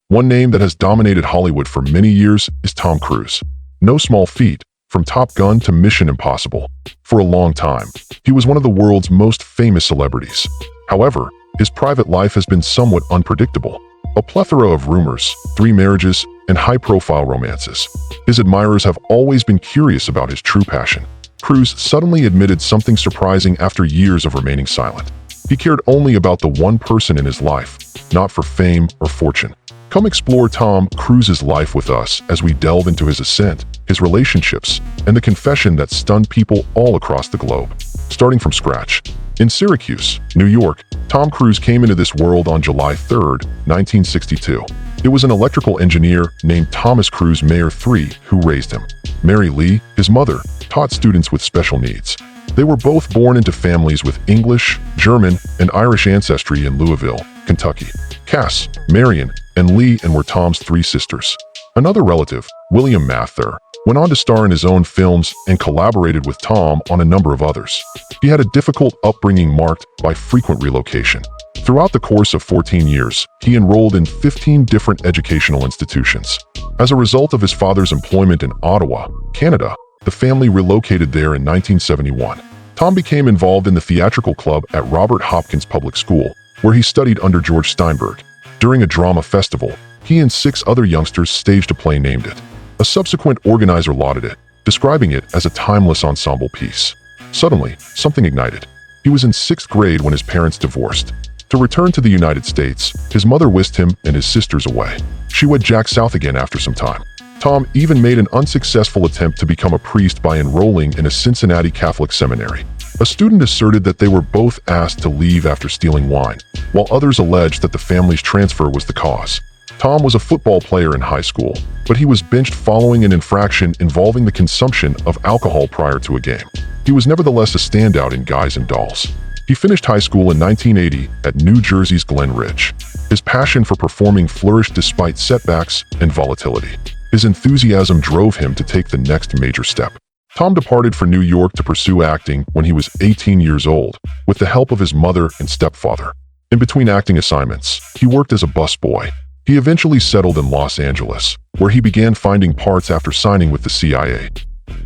One name that has dominated Hollywood for many years is Tom Cruise. No small feat, from Top Gun to Mission Impossible. For a long time, he was one of the world's most famous celebrities. However, his private life has been somewhat unpredictable. A plethora of rumors, 3 marriages, and high-profile romances. His admirers have always been curious about his true passion. Cruise suddenly admitted something surprising after years of remaining silent. He cared only about the one person in his life, not for fame or fortune. Come explore Tom Cruise's life with us as we delve into his ascent, his relationships, and the confession that stunned people all across the globe. Starting from scratch. In Syracuse, New York, Tom Cruise came into this world on July 3, 1962. It was an electrical engineer named Thomas Cruise Mayer III who raised him. Mary Lee, his mother, taught students with special needs. They were both born into families with English, German, and Irish ancestry in Louisville, Kentucky. Cass, Marion, and Lee were Tom's 3 sisters. Another relative, William Mather, went on to star in his own films and collaborated with Tom on a number of others. He had a difficult upbringing marked by frequent relocation. Throughout the course of 14 years, he enrolled in 15 different educational institutions. As a result of his father's employment in Ottawa, Canada, the family relocated there in 1971. Tom became involved in the theatrical club at Robert Hopkins Public School, where he studied under George Steinberg. During a drama festival, he and 6 other youngsters staged a play named it. A subsequent organizer lauded it, describing it as a timeless ensemble piece. Suddenly, something ignited. He was in 6th grade when his parents divorced. To return to the United States, his mother whisked him and his sisters away. She wed Jack South again after some time. Tom even made an unsuccessful attempt to become a priest by enrolling in a Cincinnati Catholic seminary. A student asserted that they were both asked to leave after stealing wine, while others alleged that the family's transfer was the cause. Tom was a football player in high school, but he was benched following an infraction involving the consumption of alcohol prior to a game. He was nevertheless a standout in Guys and Dolls. He finished high school in 1980 at New Jersey's Glen Ridge. His passion for performing flourished despite setbacks and volatility. His enthusiasm drove him to take the next major step. Tom departed for New York to pursue acting when he was 18 years old, with the help of his mother and stepfather. In between acting assignments, he worked as a busboy. He eventually settled in Los Angeles, where he began finding parts after signing with the CIA.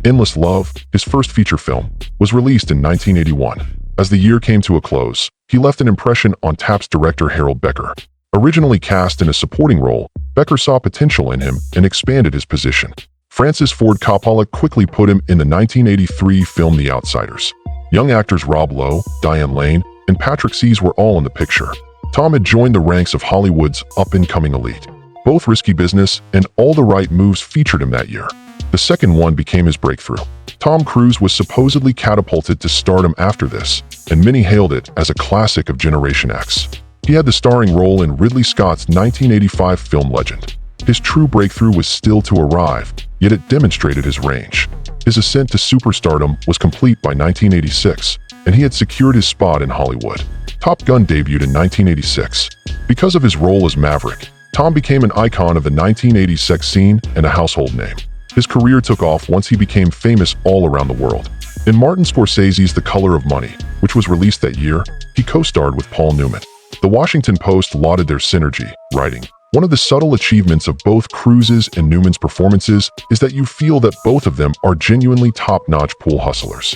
Endless Love, his first feature film, was released in 1981. As the year came to a close, he left an impression on TAP's director Harold Becker. Originally cast in a supporting role, Becker saw potential in him and expanded his position. Francis Ford Coppola quickly put him in the 1983 film The Outsiders. Young actors Rob Lowe, Diane Lane, and Patrick Seas were all in the picture. Tom had joined the ranks of Hollywood's up-and-coming elite. Both Risky Business and All the Right Moves featured him that year. The second one became his breakthrough. Tom Cruise was supposedly catapulted to stardom after this, and many hailed it as a classic of Generation X. He had the starring role in Ridley Scott's 1985 film Legend. His true breakthrough was still to arrive, yet it demonstrated his range. His ascent to superstardom was complete by 1986, and he had secured his spot in Hollywood. Top Gun debuted in 1986. Because of his role as Maverick, Tom became an icon of the 1980s sex scene and a household name. His career took off once he became famous all around the world. In Martin Scorsese's The Color of Money, which was released that year, he co-starred with Paul Newman. The Washington Post lauded their synergy, writing, "One of the subtle achievements of both Cruise's and Newman's performances is that you feel that both of them are genuinely top-notch pool hustlers."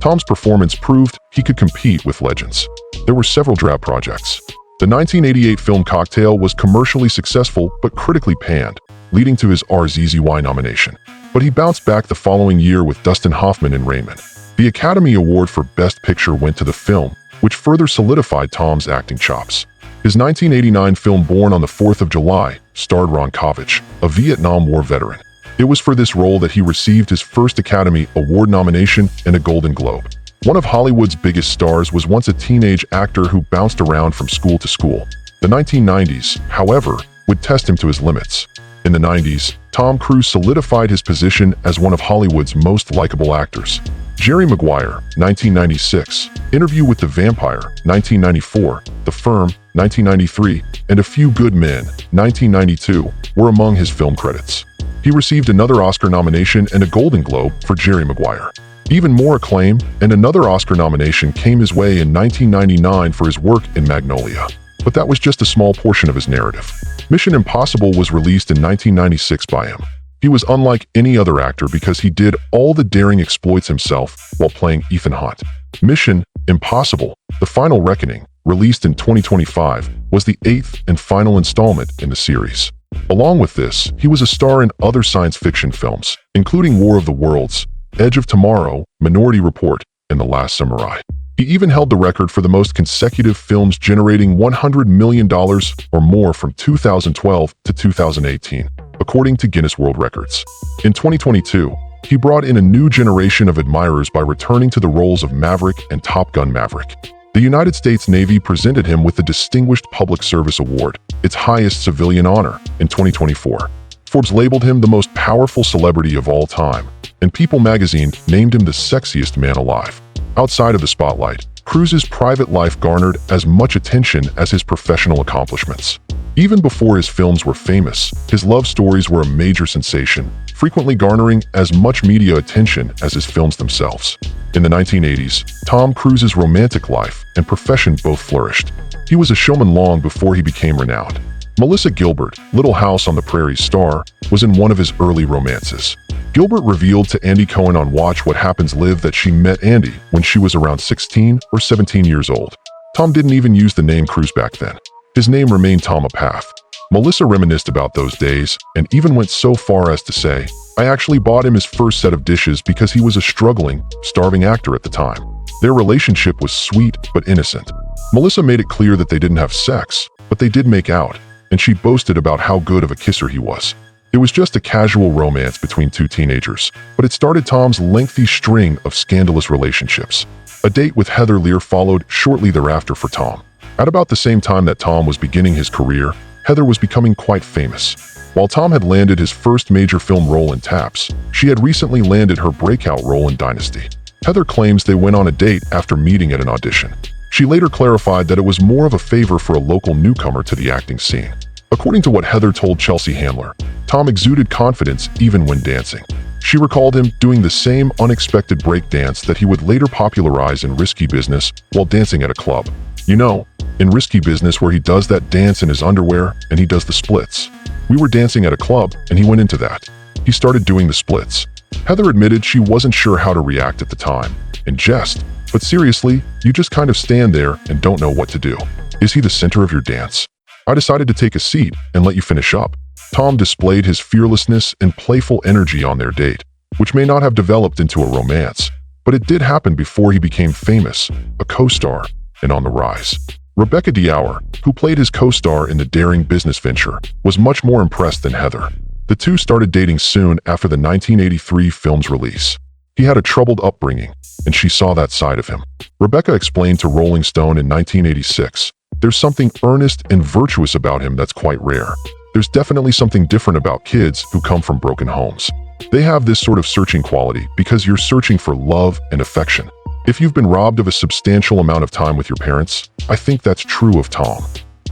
Tom's performance proved he could compete with legends. There were several drab projects. The 1988 film Cocktail was commercially successful but critically panned, leading to his RZZY nomination. But he bounced back the following year with Dustin Hoffman in Raymond. The Academy Award for Best Picture went to the film, which further solidified Tom's acting chops. His 1989 film Born on the 4th of July starred Ron Kovic, a Vietnam War veteran. It was for this role that he received his first Academy Award nomination and a Golden Globe. One of Hollywood's biggest stars was once a teenage actor who bounced around from school to school. The 1990s, however, would test him to his limits. In the 90s, Tom Cruise solidified his position as one of Hollywood's most likable actors. Jerry Maguire, 1996, Interview with the Vampire, 1994, The Firm, 1993, and A Few Good Men, 1992, were among his film credits. He received another Oscar nomination and a Golden Globe for Jerry Maguire. Even more acclaim and another Oscar nomination came his way in 1999 for his work in Magnolia. But that was just a small portion of his narrative. Mission Impossible was released in 1996 by him. He was unlike any other actor because he did all the daring exploits himself while playing Ethan Hunt. Mission Impossible: The Final Reckoning, released in 2025, was the 8th and final installment in the series. Along with this, he was a star in other science fiction films, including War of the Worlds, Edge of Tomorrow, Minority Report, and The Last Samurai. He even held the record for the most consecutive films generating $100 million or more from 2012 to 2018, according to Guinness World Records. In 2022, he brought in a new generation of admirers by returning to the roles of Maverick and Top Gun Maverick. The United States Navy presented him with the Distinguished Public Service Award, its highest civilian honor, in 2024. Forbes labeled him the most powerful celebrity of all time, and People magazine named him the sexiest man alive. Outside of the spotlight, Cruise's private life garnered as much attention as his professional accomplishments. Even before his films were famous, his love stories were a major sensation, frequently garnering as much media attention as his films themselves. In the 1980s, Tom Cruise's romantic life and profession both flourished. He was a showman long before he became renowned. Melissa Gilbert, Little House on the Prairie's star, was in one of his early romances. Gilbert revealed to Andy Cohen on Watch What Happens Live that she met Andy when she was around 16 or 17 years old. Tom didn't even use the name Cruise back then. His name remained Tom Apath. Melissa reminisced about those days and even went so far as to say, "I actually bought him his first set of dishes because he was a struggling, starving actor at the time." Their relationship was sweet but innocent. Melissa made it clear that they didn't have sex, but they did make out, and she boasted about how good of a kisser he was. It was just a casual romance between two teenagers, but it started Tom's lengthy string of scandalous relationships. A date with Heather Lear followed shortly thereafter for Tom. At about the same time that Tom was beginning his career, Heather was becoming quite famous. While Tom had landed his first major film role in Taps, she had recently landed her breakout role in Dynasty. Heather claims they went on a date after meeting at an audition. She later clarified that it was more of a favor for a local newcomer to the acting scene. According to what Heather told Chelsea Handler, Tom exuded confidence even when dancing. She recalled him doing the same unexpected break dance that he would later popularize in Risky Business while dancing at a club. You know, in Risky Business where he does that dance in his underwear and he does the splits. We were dancing at a club and he went into that. He started doing the splits. Heather admitted she wasn't sure how to react at the time, in jest, but seriously, you just kind of stand there and don't know what to do. Is he the center of your dance? I decided to take a seat and let you finish up. Tom displayed his fearlessness and playful energy on their date, which may not have developed into a romance, but it did happen before he became famous, a co-star, and on the rise. Rebecca Diauer, who played his co-star in the daring business venture, was much more impressed than Heather. The two started dating soon after the 1983 film's release. He had a troubled upbringing, and she saw that side of him. Rebecca explained to Rolling Stone in 1986, "There's something earnest and virtuous about him that's quite rare. There's definitely something different about kids who come from broken homes. They have this sort of searching quality because you're searching for love and affection. If you've been robbed of a substantial amount of time with your parents, I think that's true of Tom."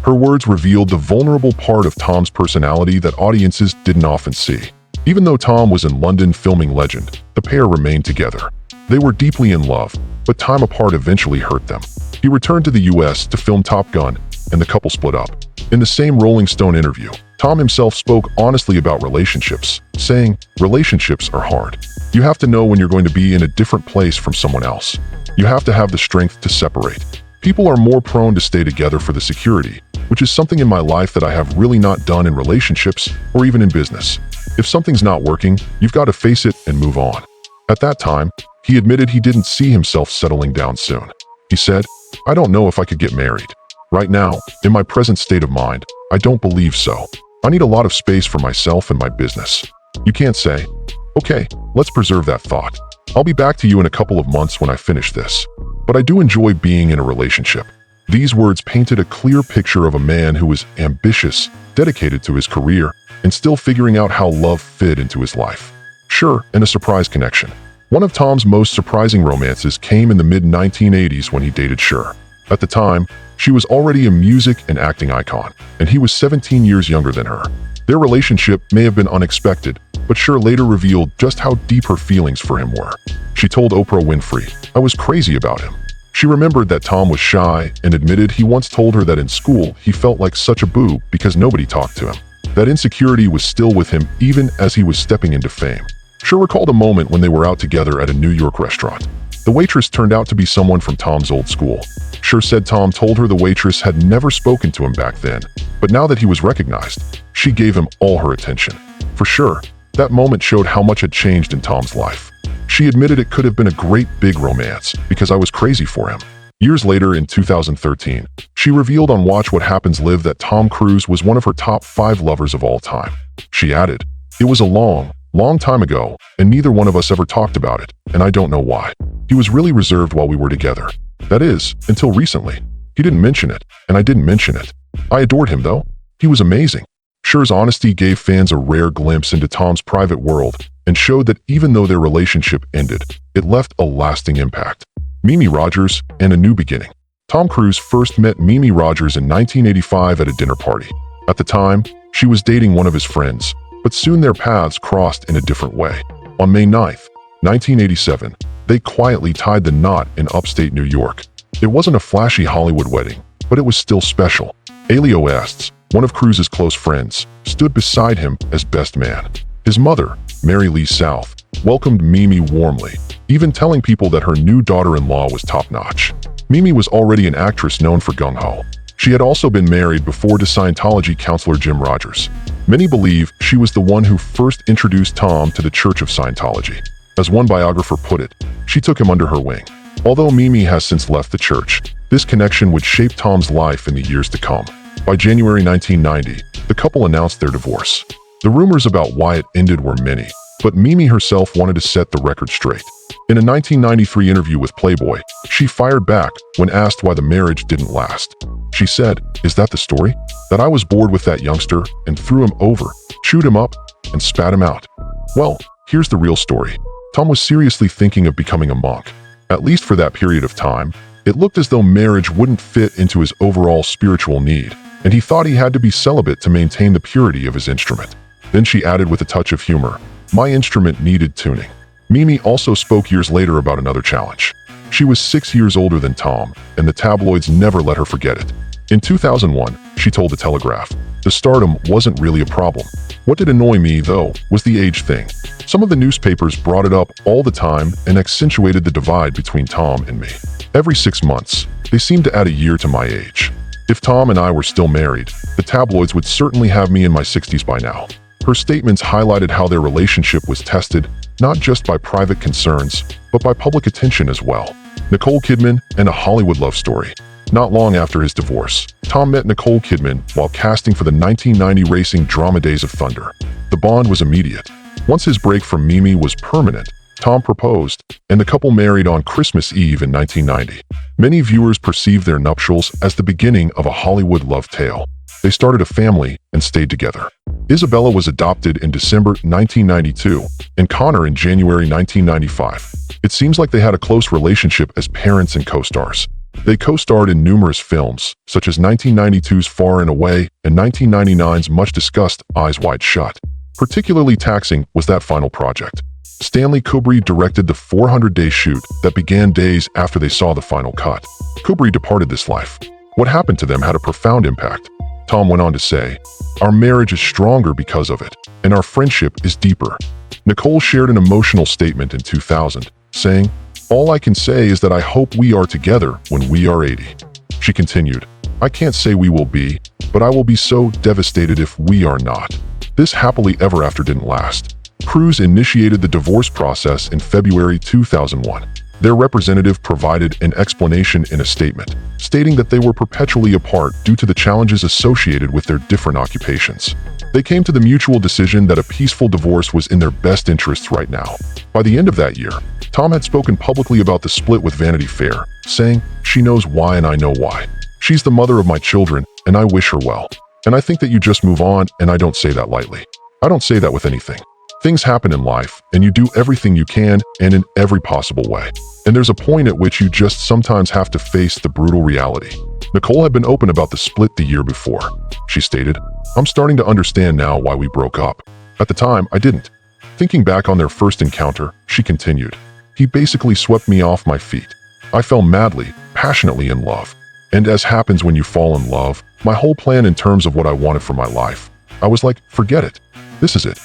Her words revealed the vulnerable part of Tom's personality that audiences didn't often see. Even though Tom was in London filming Legend, the pair remained together. They were deeply in love, but time apart eventually hurt them. He returned to the US to film Top Gun, and the couple split up. In the same Rolling Stone interview, Tom himself spoke honestly about relationships, saying, "Relationships are hard. You have to know when you're going to be in a different place from someone else. You have to have the strength to separate. People are more prone to stay together for the security, which is something in my life that I have really not done in relationships or even in business. If something's not working, you've got to face it and move on." At that time, he admitted he didn't see himself settling down soon. He said, "I don't know if I could get married. Right now, in my present state of mind, I don't believe so. I need a lot of space for myself and my business." You can't say, "Okay, let's preserve that thought. I'll be back to you in a couple of months when I finish this. But I do enjoy being in a relationship." These words painted a clear picture of a man who was ambitious, dedicated to his career, and still figuring out how love fit into his life. Sure, and a surprise connection. One of Tom's most surprising romances came in the mid-1980s when he dated Cher. At the time, she was already a music and acting icon, and he was 17 years younger than her. Their relationship may have been unexpected, but Cher later revealed just how deep her feelings for him were. She told Oprah Winfrey, "I was crazy about him." She remembered that Tom was shy and admitted he once told her that in school he felt like such a boob because nobody talked to him. That insecurity was still with him even as he was stepping into fame. Schur recalled a moment when they were out together at a New York restaurant. The waitress turned out to be someone from Tom's old school. Schur said Tom told her the waitress had never spoken to him back then, but now that he was recognized, she gave him all her attention. For Schur, that moment showed how much had changed in Tom's life. She admitted it could have been a great big romance because I was crazy for him. Years later, in 2013, she revealed on Watch What Happens Live that Tom Cruise was one of her top 5 lovers of all time. She added, "It was a long time ago, and neither one of us ever talked about it, and I don't know why. He was really reserved while we were together. That is, until recently. He didn't mention it, and I didn't mention it. I adored him, though. He was amazing." Schur's honesty gave fans a rare glimpse into Tom's private world and showed that even though their relationship ended, it left a lasting impact. Mimi Rogers and a new beginning. Tom Cruise first met Mimi Rogers in 1985 at a dinner party. At the time, she was dating one of his friends, but soon their paths crossed in a different way. On May 9, 1987, they quietly tied the knot in upstate New York. It wasn't a flashy Hollywood wedding, but it was still special. Elio Estes, one of Cruise's close friends, stood beside him as best man. His mother, Mary Lee South, welcomed Mimi warmly, even telling people that her new daughter-in-law was top-notch. Mimi was already an actress known for gung-ho. She had also been married before to Scientology counselor Jim Rogers. Many believe she was the one who first introduced Tom to the Church of Scientology. As one biographer put it, she took him under her wing. Although Mimi has since left the church, this connection would shape Tom's life in the years to come. By January 1990, the couple announced their divorce. The rumors about why it ended were many, but Mimi herself wanted to set the record straight. In a 1993 interview with Playboy, she fired back when asked why the marriage didn't last. She said, "Is that the story? That I was bored with that youngster and threw him over, chewed him up, and spat him out?" Well, here's the real story. Tom was seriously thinking of becoming a monk. At least for that period of time, it looked as though marriage wouldn't fit into his overall spiritual need, and he thought he had to be celibate to maintain the purity of his instrument. Then she added with a touch of humor, "My instrument needed tuning." Mimi also spoke years later about another challenge. She was 6 years older than Tom, and the tabloids never let her forget it. In 2001, she told The Telegraph, "The stardom wasn't really a problem. What did annoy me, though, was the age thing. Some of the newspapers brought it up all the time and accentuated the divide between Tom and me. Every 6 months, they seemed to add a year to my age. If Tom and I were still married, the tabloids would certainly have me in my 60s by now." Her statements highlighted how their relationship was tested, not just by private concerns, but by public attention as well. Nicole Kidman and a Hollywood love story. Not long after his divorce, Tom met Nicole Kidman while casting for the 1990 racing drama Days of Thunder. The bond was immediate. Once his break from Mimi was permanent, Tom proposed, and the couple married on Christmas Eve in 1990. Many viewers perceived their nuptials as the beginning of a Hollywood love tale. They started a family and stayed together. Isabella was adopted in December 1992, and Connor in January 1995. It seems like they had a close relationship as parents and co-stars. They co-starred in numerous films, such as 1992's Far and Away and 1999's much-discussed Eyes Wide Shut. Particularly taxing was that final project. Stanley Kubrick directed the 400-day shoot that began days after they saw the final cut. Kubrick departed this life. What happened to them had a profound impact. Tom went on to say, "Our marriage is stronger because of it, and our friendship is deeper." Nicole shared an emotional statement in 2000, saying, "All I can say is that I hope we are together when we are 80. She continued, "I can't say we will be, but I will be so devastated if we are not." This happily ever after didn't last. Cruise initiated the divorce process in February 2001. Their representative provided an explanation in a statement, stating that they were perpetually apart due to the challenges associated with their different occupations. They came to the mutual decision that a peaceful divorce was in their best interests right now. By the end of that year, Tom had spoken publicly about the split with Vanity Fair, saying, "She knows why and I know why. She's the mother of my children, and I wish her well. And I think that you just move on, and I don't say that lightly. I don't say that with anything. Things happen in life, and you do everything you can and in every possible way. And there's a point at which you just sometimes have to face the brutal reality." Nicole had been open about the split the year before. She stated, "I'm starting to understand now why we broke up. At the time, I didn't." Thinking back on their first encounter, she continued, "He basically swept me off my feet. I fell madly, passionately in love. And as happens when you fall in love, my whole plan in terms of what I wanted for my life, I was like, forget it. This is it.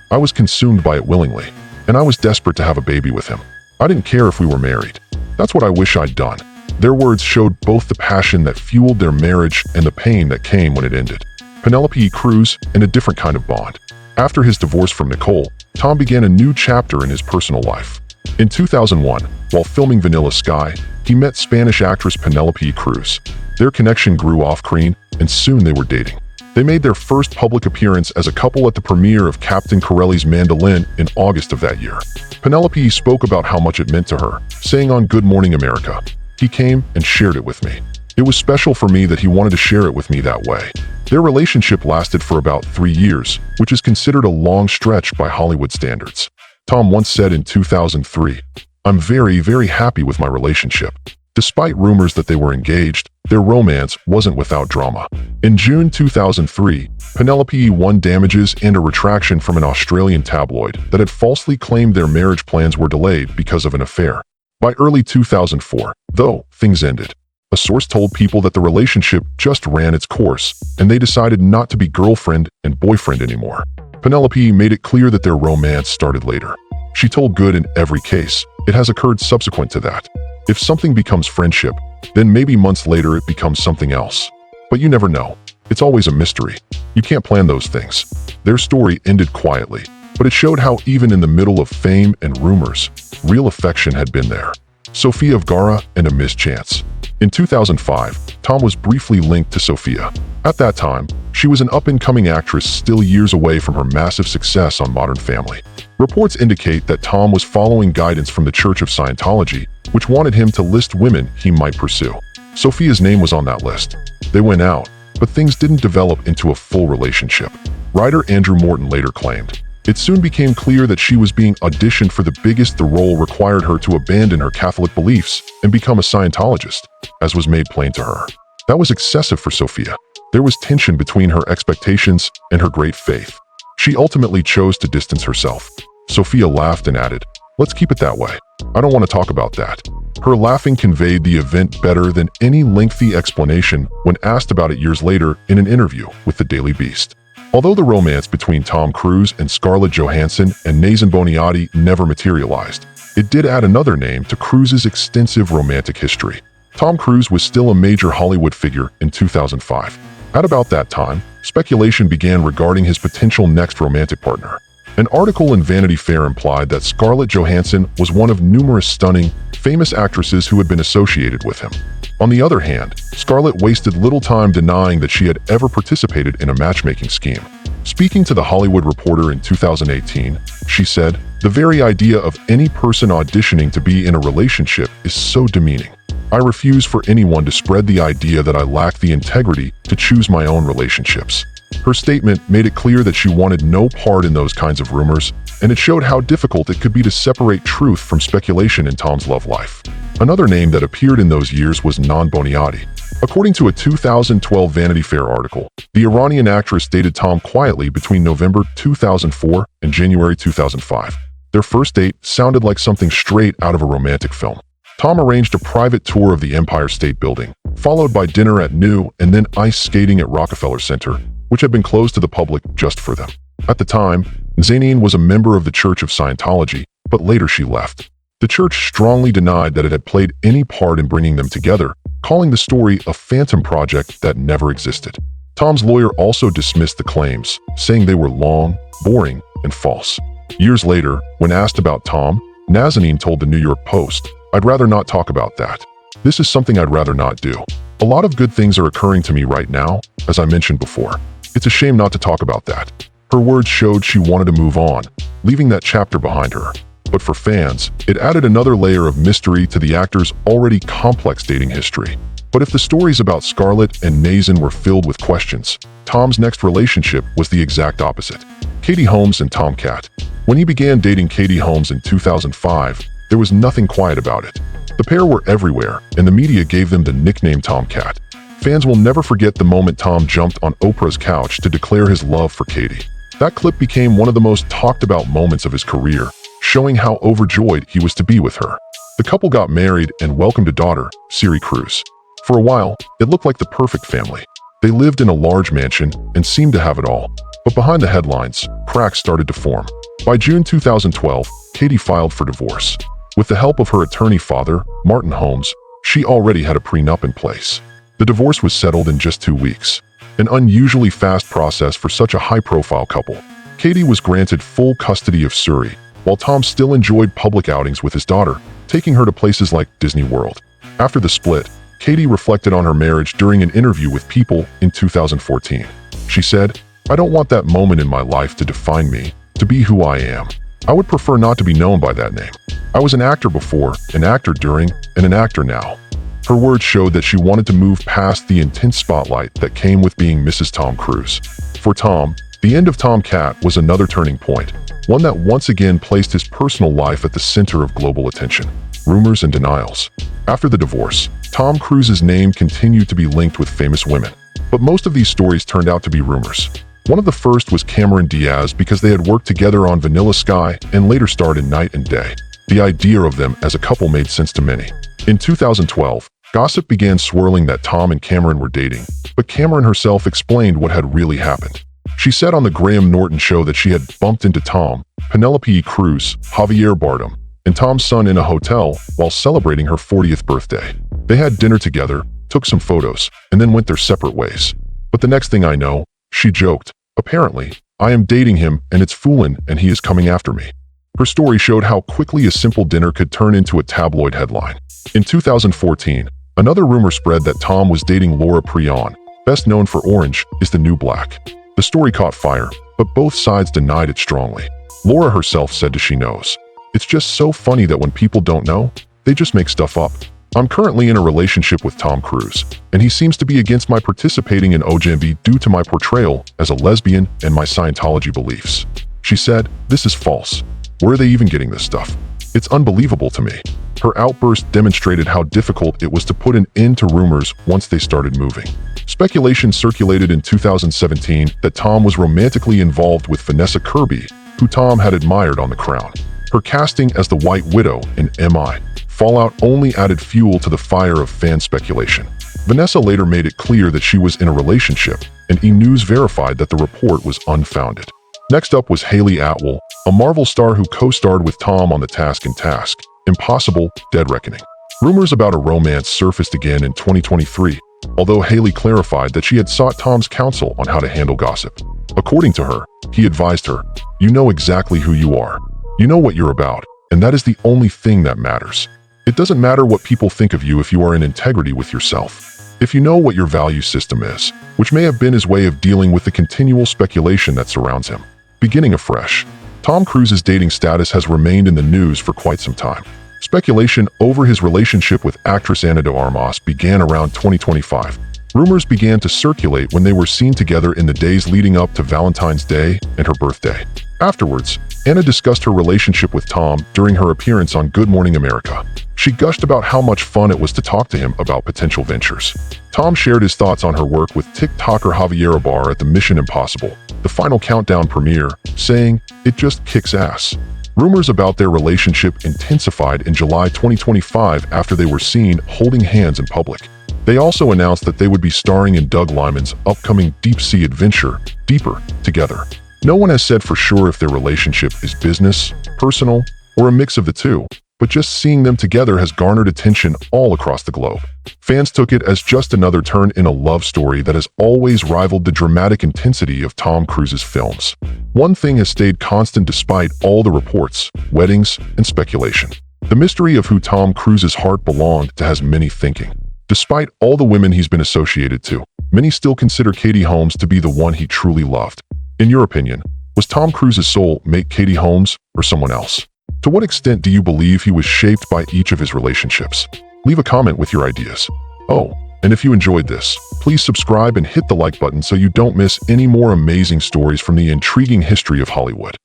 I was consumed by it willingly, and I was desperate to have a baby with him. I didn't care if we were married. That's what I wish I'd done. Their words showed both the passion that fueled their marriage and the pain that came when it ended. Penelope Cruz in a different kind of bond. After his divorce from Nicole, Tom began a new chapter in his personal life. In 2001, while filming Vanilla Sky, he met Spanish actress Penelope Cruz. Their connection grew off-screen, and soon they were dating. They made their first public appearance as a couple at the premiere of Captain Corelli's Mandolin in August of that year. Penelope spoke about how much it meant to her, saying on Good Morning America, "He came and shared it with me. It was special for me that he wanted to share it with me that way." Their relationship lasted for about 3 years, which is considered a long stretch by Hollywood standards. Tom once said in 2003, "I'm very, very happy with my relationship." Despite rumors that they were engaged, their romance wasn't without drama. In June 2003, Penelope won damages and a retraction from an Australian tabloid that had falsely claimed their marriage plans were delayed because of an affair. By early 2004, though, things ended. A source told people that the relationship just ran its course, and they decided not to be girlfriend and boyfriend anymore. Penelope made it clear that their romance started later. She told Good in every case, it has occurred subsequent to that. If something becomes friendship, then maybe months later it becomes something else. But you never know. It's always a mystery. You can't plan those things. Their story ended quietly, but it showed how even in the middle of fame and rumors, real affection had been there. Sofia Vergara and a mischance. In 2005, Tom was briefly linked to Sofia. At that time, she was an up-and-coming actress still years away from her massive success on Modern Family. Reports indicate that Tom was following guidance from the Church of Scientology, which wanted him to list women he might pursue. Sofia's name was on that list. They went out, but things didn't develop into a full relationship. Writer Andrew Morton later claimed, "It soon became clear that she was being auditioned for the biggest the role required her to abandon her Catholic beliefs and become a Scientologist, as was made plain to her. That was excessive for Sofia. There was tension between her expectations and her great faith. She ultimately chose to distance herself." Sofia laughed and added, "Let's keep it that way. I don't want to talk about that." Her laughing conveyed the event better than any lengthy explanation when asked about it years later in an interview with the Daily Beast. Although the romance between Tom Cruise and Scarlett Johansson and Nathan Boniati never materialized, it did add another name to Cruise's extensive romantic history. Tom Cruise was still a major Hollywood figure in 2005. At about that time, speculation began regarding his potential next romantic partner. An article in Vanity Fair implied that Scarlett Johansson was one of numerous stunning, famous actresses who had been associated with him. On the other hand, Scarlett wasted little time denying that she had ever participated in a matchmaking scheme. Speaking to The Hollywood Reporter in 2018, she said, "The very idea of any person auditioning to be in a relationship is so demeaning. I refuse for anyone to spread the idea that I lack the integrity to choose my own relationships." Her statement made it clear that she wanted no part in those kinds of rumors, and it showed how difficult it could be to separate truth from speculation in Tom's love life. Another name that appeared in those years was Nan Boniati. According to a 2012 Vanity Fair article, the Iranian actress dated Tom quietly between November 2004 and January 2005. Their first date sounded like something straight out of a romantic film. Tom arranged a private tour of the Empire State Building, followed by dinner at New and then ice skating at Rockefeller Center, which had been closed to the public just for them. At the time, Zaineen was a member of the Church of Scientology, but later she left. The church strongly denied that it had played any part in bringing them together, calling the story a phantom project that never existed. Tom's lawyer also dismissed the claims, saying they were long, boring, and false. Years later, when asked about Tom, Nazanin told the New York Post, "I'd rather not talk about that. This is something I'd rather not do. A lot of good things are occurring to me right now, as I mentioned before. It's a shame not to talk about that." Her words showed she wanted to move on, leaving that chapter behind her. But for fans, it added another layer of mystery to the actor's already complex dating history. But if the stories about Scarlett and Nazan were filled with questions, Tom's next relationship was the exact opposite. Katie Holmes and Tom Cat. When he began dating Katie Holmes in 2005, there was nothing quiet about it. The pair were everywhere, and the media gave them the nickname Tom Cat. Fans will never forget the moment Tom jumped on Oprah's couch to declare his love for Katie. That clip became one of the most talked about moments of his career, showing how overjoyed he was to be with her. The couple got married and welcomed a daughter, Siri Cruz. For a while, it looked like the perfect family. They lived in a large mansion and seemed to have it all. But behind the headlines, cracks started to form. By June 2012, Katie filed for divorce. With the help of her attorney father, Martin Holmes, she already had a prenup in place. The divorce was settled in just 2 weeks, an unusually fast process for such a high-profile couple. Katie was granted full custody of Suri, while Tom still enjoyed public outings with his daughter, taking her to places like Disney World. After the split, Katie reflected on her marriage during an interview with People in 2014. She said, "I don't want that moment in my life to define me, to be who I am. I would prefer not to be known by that name. I was an actor before, an actor during, and an actor now." Her words showed that she wanted to move past the intense spotlight that came with being Mrs. Tom Cruise. For Tom, the end of Tom Cat was another turning point, one that once again placed his personal life at the center of global attention. Rumors and denials. After the divorce, Tom Cruise's name continued to be linked with famous women. But most of these stories turned out to be rumors. One of the first was Cameron Diaz because they had worked together on Vanilla Sky and later starred in Night and Day. The idea of them as a couple made sense to many. In 2012, gossip began swirling that Tom and Cameron were dating, but Cameron herself explained what had really happened. She said on the Graham Norton show that she had bumped into Tom, Penelope Cruz, Javier Bardem, and Tom's son in a hotel while celebrating her 40th birthday. They had dinner together, took some photos, and then went their separate ways. But the next thing I know, she joked, "Apparently, I am dating him and it's foolin' and he is coming after me." Her story showed how quickly a simple dinner could turn into a tabloid headline. In 2014, another rumor spread that Tom was dating Laura Prionne, best known for Orange is the New Black. The story caught fire, but both sides denied it strongly. Laura herself said She knows. "It's just so funny that when people don't know, they just make stuff up. I'm currently in a relationship with Tom Cruise, and he seems to be against my participating in OJMB due to my portrayal as a lesbian and my Scientology beliefs." She said, "This is false. Where are they even getting this stuff? It's unbelievable to me." Her outburst demonstrated how difficult it was to put an end to rumors once they started moving. Speculation circulated in 2017 that Tom was romantically involved with Vanessa Kirby, who Tom had admired on The Crown. Her casting as the White Widow in MI Fallout only added fuel to the fire of fan speculation. Vanessa later made it clear that she was in a relationship, and E! News verified that the report was unfounded. Next up was Hayley Atwell, a Marvel star who co-starred with Tom on The Task and Task, Impossible, Dead Reckoning. Rumors about a romance surfaced again in 2023, although Hayley clarified that she had sought Tom's counsel on how to handle gossip. According to her, he advised her, "You know exactly who you are. You know what you're about, and that is the only thing that matters. It doesn't matter what people think of you if you are in integrity with yourself. If you know what your value system is," which may have been his way of dealing with the continual speculation that surrounds him. Beginning afresh, Tom Cruise's dating status has remained in the news for quite some time. Speculation over his relationship with actress Ana de Armas began around 2025. Rumors began to circulate when they were seen together in the days leading up to Valentine's Day and her birthday. Afterwards, Ana discussed her relationship with Tom during her appearance on Good Morning America. She gushed about how much fun it was to talk to him about potential ventures. Tom shared his thoughts on her work with TikToker Javier Ibarra at the Mission Impossible, The Final Countdown premiere, saying, "It just kicks ass." Rumors about their relationship intensified in July 2025 after they were seen holding hands in public. They also announced that they would be starring in Doug Liman's upcoming deep-sea adventure, Deeper, together. No one has said for sure if their relationship is business, personal, or a mix of the two, but just seeing them together has garnered attention all across the globe. Fans took it as just another turn in a love story that has always rivaled the dramatic intensity of Tom Cruise's films. One thing has stayed constant despite all the reports, weddings, and speculation. The mystery of who Tom Cruise's heart belonged to has many thinking. Despite all the women he's been associated to, many still consider Katie Holmes to be the one he truly loved. In your opinion, was Tom Cruise's soulmate Katie Holmes or someone else? To what extent do you believe he was shaped by each of his relationships? Leave a comment with your ideas. Oh, and if you enjoyed this, please subscribe and hit the like button so you don't miss any more amazing stories from the intriguing history of Hollywood.